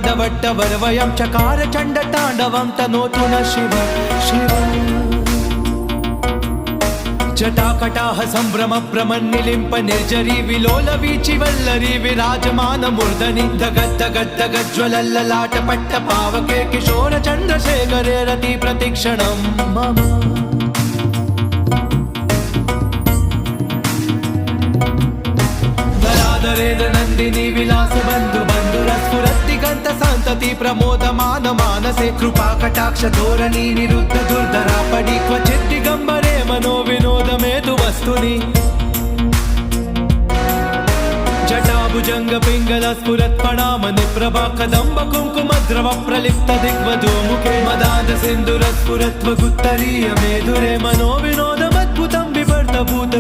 वरवयं चकार चण्ड ताण्डवं तनोतु न शिव शिव जटाकटाह सम्भ्रम प्रमन्निलिम्प निर्जरी विलोल वीचि वल्लरी विराजमान मूर्धनि धगद्धगद्धगज्ज्वलल्ललाट पट्ट पावके किशोर चन्द्रशेखरे रति प्रतिक्षणं मम नंदिनी विलास बंधु बंधुरस्फुरद्दिगंत संतति प्रमोदमान मानसे कृपा कटाक्ष धोरणी निरुद्ध दुर्धरा पडी क्वचित् दिगंबरे मनो विनोद मेतु वस्तुनि जटाभुजंग पिंगल स्फुरत् फणामणि प्रभा कदंब कुंकुम द्रव प्रलिप्त दिग्वधू मुखे मदान्त सिंधुर स्फुरत् वगुत्तरीय मेधुरे मनो विनोदमद्भुतं बिभर्त भूत